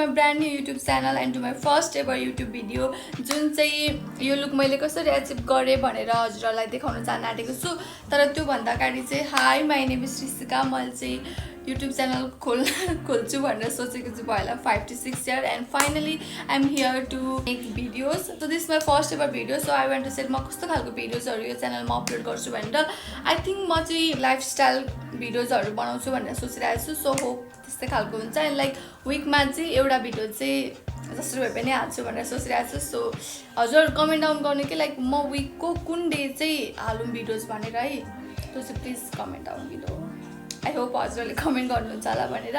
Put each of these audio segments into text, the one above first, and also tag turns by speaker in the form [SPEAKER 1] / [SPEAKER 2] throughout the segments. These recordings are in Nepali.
[SPEAKER 1] my brand new YouTube channel and to my first ever YouTube video जुन चाहिँ यो लुक मैले कसरी अचिभ गरे भनेर हजुरहरुलाई देखाउन चाहन आँटेको छु तर त्यो भन्दा अगाडि चाहिँ high my name is Rishika मैले चाहिँ YouTube channel खोल्छु भनेर सोचेको छु पहिला 5 to 6 years and finally I'm here to make videos. So this is my first ever video, so I want to say म कस्तो खालको भिडियोजहरु यो च्यानलमा अपलोड गर्छु भनेर I think म चाहिँ लाइफस्टाइल भिडियोजहरु बनाउँछु भनेर सोचिरहेको छु. सो होप त्यस्तै खालको हुन्छ एन्ड लाइक विकमा चाहिँ एउटा भिडियो चाहिँ जसरी भए पनि हाल्छु भनेर सोचिरहेको छु. सो हजुर कमेन्ट डाउन गर्ने कि लाइक म विकको कुन डे चाहिँ हालौँ भिडियोज भनेर है त्यो चाहिँ please comment down below. I hope हजुरले कमेन्ट गर्नुहुन्छ होला भनेर.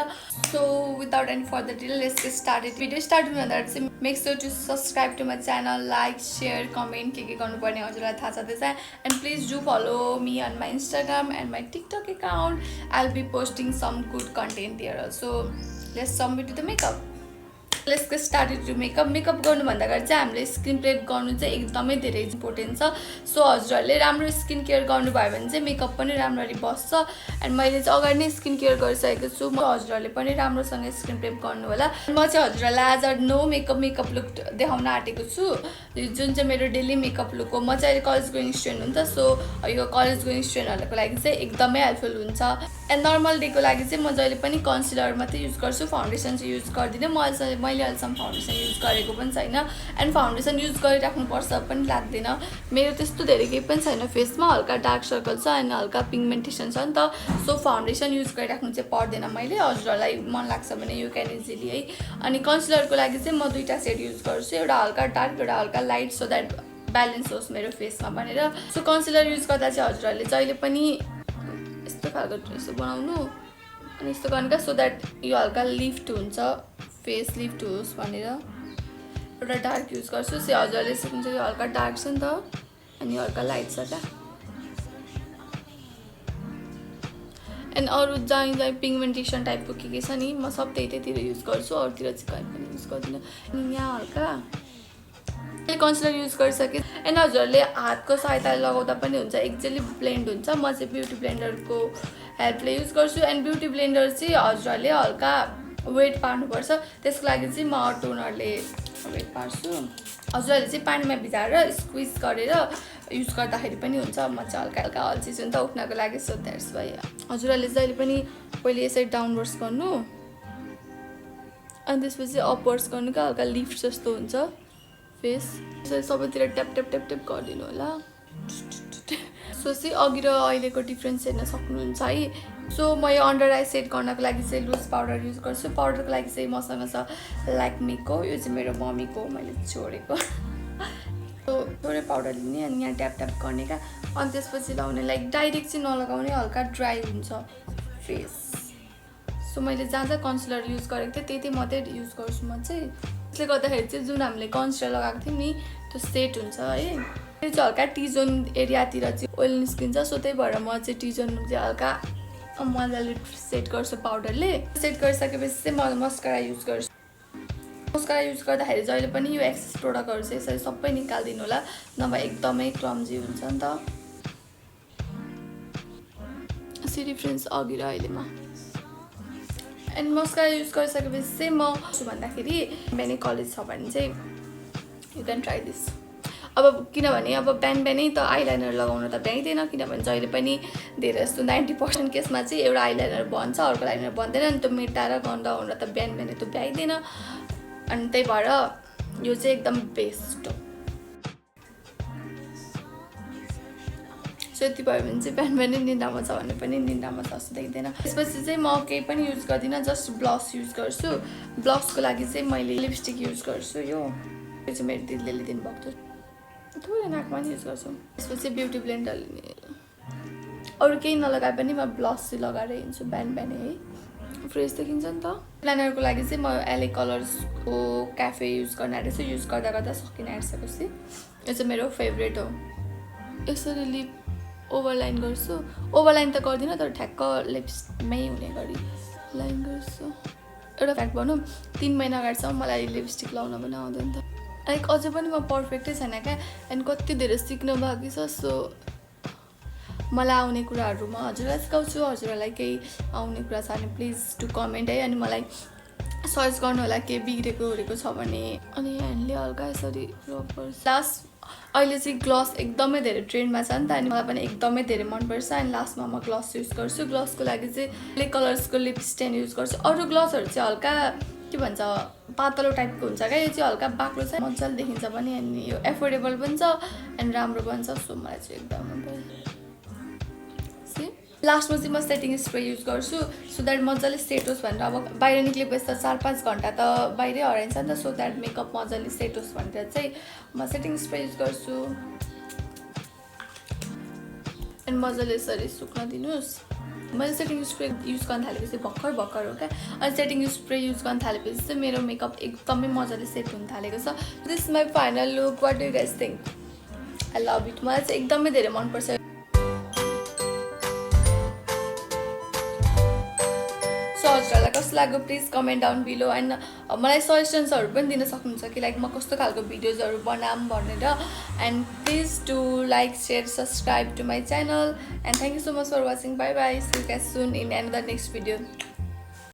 [SPEAKER 1] So without any further delay, let's get started. Video start हुँदा चाहिँ make sure to subscribe to my channel, like, share, comment के गर्नुपर्ने हजुरलाई थाहा छँदैछ. And please do follow me on my Instagram and my TikTok account. I'll be posting some good content there also. Let's jump into the makeup. Let's get started to makeup. Makeup गर्नु भन्दा अगाडि चाहिँ हामीले स्किन प्रेप गर्नु चाहिँ एकदमै धेरै इम्पोर्टेन्ट छ. सो हजुरहरुले राम्रो स्किन केयर गर्नु भयो भने चाहिँ मेकअप पनि राम्ररी बस्छ. एन्ड मैले चाहिँ अगाडि नै स्किन केयर गरिसकेको छु. म हजुरहरुले पनि राम्रोसँग स्किन प्रेप गर्नु होला. म चाहिँ हजुरहरुलाई आज नो मेकअप लुक देखाउन आँटेको छु जुन चाहिँ मेरो डेली मेकअप लुक हो. म चाहिँ कलेज गोइङ स्टुडेन्ट हुँ त. सो यो कलेज गोइङ स्टुडेन्टहरुको लागि चाहिँ एकदमै हेल्पफुल हुन्छ. एन्ड नर्मल डेको लागि चाहिँ म जहिले पनि कन्सिलर मात्रै युज गर्छु. फाउन्डेसन चाहिँ युज गर्दिनँ. मैले अहिलेसम्म फाउन्डेसन युज गरेको पनि छैन एन्ड फाउन्डेसन युज गरिराख्नुपर्छ पनि लाग्दैन. मेरो त्यस्तो धेरै केही पनि छैन फेसमा. हल्का डार्क सर्कल छ अनि हल्का पिगमेन्टेसन छ नि त. सो फाउन्डेसन युज गरिराख्नु चाहिँ पर्दैन. मैले हजुरहरूलाई मन लाग्छ भने यु क्यान इजिली है. अनि कन्सिलरको लागि चाहिँ म दुईटा सेड युज गर्छु. एउटा हल्का डार्क एउटा हल्का लाइट सो द्याट ब्यालेन्स होस् मेरो फेसमा भनेर. सो कन्सिलर युज गर्दा चाहिँ हजुरहरूले जहिले पनि यस्तो खालको यसो बनाउनु अनि यस्तो गर्नु क्या सो द्याट यो हल्का लिफ्ट हुन्छ फेस लिफ्ट होस् भनेर. एउटा डार्क युज गर्छु. सो हजुरले सक्नुहुन्छ यो हल्का डार्क छ नि त अनि हल्का लाइट छ क्या. एन्ड अरू जहाँ पिगमेन्टेसन टाइपको के छ नि म सब त्यहीतिर युज गर्छु. अरूतिर चाहिँ कहीँ पनि युज गर्दिनँ. अनि यहाँ हल्का कन्सिलर युज गरिसकेँ. एन्ड हजुरहरूले हातको सहायताले लगाउँदा पनि हुन्छ. एक्जेली ब्लेन्ड हुन्छ. म चाहिँ ब्युटी ब्लेन्डरको हेल्पले युज गर्छु. एन्ड ब्युटी ब्लेन्डर चाहिँ हजुरहरूले हल्का वेट पार्नुपर्छ. त्यसको लागि चाहिँ म टोनरले वेट पार्छु. हजुरहरूले चाहिँ पानीमा भिजाएर स्क्विज गरेर युज गर्दाखेरि पनि हुन्छ. म चाहिँ हल्का हल्का अल्छी छु नि त उठ्नको लागि. सो द्याट्स वाइ हजुरहरूले जहिले पनि पहिले यसरी डाउनवर्ड्स गर्नु अनि त्यसपछि अपवर्ड्स गर्नु क्या हल्का लिफ्ट जस्तो हुन्छ फेस. यसरी सबैतिर ट्याप ट्याप ट्याप ट्याप गरिदिनु होला. सो चाहिँ अघि र अहिलेको डिफ्रेन्स हेर्न सक्नुहुन्छ है. सो म यो अन्डर आई सेट गर्नको लागि चाहिँ लुज पाउडर युज गर्छु. पाउडरको लागि चाहिँ मसँग छ ल्याक्मीको. यो चाहिँ मेरो मम्मीको मैले छोडेको. सो थोरै पाउडर लिने अनि यहाँ ट्याप ट्याप गर्ने क्या. अनि त्यसपछि लगाउने लाइक डाइरेक्ट चाहिँ नलगाउने हल्का ड्राई हुन्छ फेस. सो मैले जहाँ जहाँ कन्सिलर युज गरेको थिएँ त्यति मात्रै युज गर्छु म चाहिँ. त्यसले गर्दाखेरि चाहिँ जुन हामीले कन्सिलर लगाएको थियौँ नि त्यो सेट हुन्छ है. त्यो चाहिँ हल्का टी जोन एरियातिर चाहिँ ओइल निस्किन्छ. सो त्यही भएर म चाहिँ टी जोन चाहिँ हल्का मजाले सेट गर्छु पाउडरले. सेट गरिसकेपछि चाहिँ म मस्कारा युज गर्छु. मस्कारा युज गर्दाखेरि जहिले पनि यो एक्सेस प्रोडक्टहरू चाहिँ यसरी सबै निकालिदिनु होला नभए एकदमै क्लम्जी हुन्छ नि त. सी डिफ्रेन्स अघि र अहिलेमा. एन्ड मस्कारा युज गरिसकेपछि चाहिँ म भन्दाखेरि बिहानै कलेज छ भने चाहिँ यु क्यान ट्राई दिस. अब किनभने अब बिहानै त आइलाइनर लगाउनु त भ्याइँदैन. किनभने जहिले पनि धेरै जस्तो 90% केसमा चाहिँ एउटा आइलाइनर बन्छ अर्को आइलाइनर बन्दैन. अनि त्यो मेटाएर गन्दा हुँदा त बिहानै त भ्याइँदैन. अनि त्यही भएर यो चाहिँ एकदम बेस्ट हो. सो यति भयो भने चाहिँ बिहानै निन्द्रामा छ भने पनि निन्द्रामा छ जस्तो देख्दैन. त्यसपछि चाहिँ म केही पनि युज गर्दिनँ. जस्ट ब्लस युज गर्छु. ब्लसको लागि चाहिँ मैले लिपस्टिक युज गर्छु. यो चाहिँ मेरो दिदीले दिनुभएको थियो. थोरै नाकमा पनि युज गर्छु. त्यसपछि ब्युटी ब्लेन्डर लिने. अरू केही नलगाए पनि म ब्लस चाहिँ लगाएर हिँड्छु बिहानै है. फ्रेस देखिन्छ नि त. लाइनरको लागि चाहिँ म एलए कलर्सको क्याफे युज गर्न आँटेको छु. युज गर्दा गर्दा सकिन आँटिसकेपछि यो चाहिँ मेरो फेभरेट हो. यसरी लिप ओभरलाइन गर्छु. ओभरलाइन त गर्दिनँ तर ठ्याक्क लिप्समै हुने गरी लाइन गर्छु. एउटा फ्याक्ट भनौँ 3 महिना अगाडिसम्म मलाई लिपस्टिक लगाउन पनि आउँदैन त. लाइक अझै पनि म पर्फेक्टै छैन क्या. एन्ड कति धेरै सिक्न बाँकी छ. सो मलाई आउने कुराहरू म हजुरलाई सिकाउँछु. हजुरहरूलाई केही आउने कुरा छ भने प्लिज टु कमेन्ट है. अनि मलाई सर्च गर्नु होला के बिग्रेको छ भने। अनि ह्यान्डले हल्का यसरी रब गर्छ। लास्ट अहिले चाहिँ ग्लस एकदमै धेरै ट्रेन्डमा छ नि त, अनि मलाई पनि एकदमै धेरै मनपर्छ। अनि लास्टमा म ग्लस युज गर्छु। ग्लसको लागि चाहिँ ब्ल्याक कलर्सको लिप स्टेन युज गर्छु। अरू ग्लसहरू चाहिँ हल्का के भन्छ पातलो टाइपको हुन्छ क्या, यो चाहिँ हल्का बाक्लो छ, मजाले देखिन्छ पनि, अनि यो एफोर्डेबल पनि छ अनि राम्रो पनि छ। सो मलाई चाहिँ एकदम मनपर्छ। लास्टमा चाहिँ म सेटिङ स्प्रे युज गर्छु सो द्याट मजाले सेट होस् भनेर। अब बाहिर निक्लेपछि त 4-5 घन्टा त बाहिरै हराइन्छ नि त, सो द्याट मेकअप मजाले सेट होस् भनेर चाहिँ म सेटिङ स्प्रे युज गर्छु। अनि मजाले यसरी सुक्न दिनुहोस्। मैले सेटिङ स्प्रे युज गर्न थालेपछि भर्खर हो क्या। अनि सेटिङ स्प्रे युज गर्न थालेपछि चाहिँ मेरो मेकअप एकदमै मजाले सेट हुन थालेको छ। This my final look. What do you guys think? I love it. मलाई चाहिँ एकदमै धेरै मनपर्छ। हजुरहरूलाई कस्तो लाग्यो please comment down below. And मलाई सजेसन्सहरू पनि दिन सक्नुहुन्छ कि लाइक म कस्तो खालको भिडियोजहरू बनाऊँ भनेर। And please do like share subscribe to my channel and thank you so much for watching. Bye bye. See you guys soon in another next video.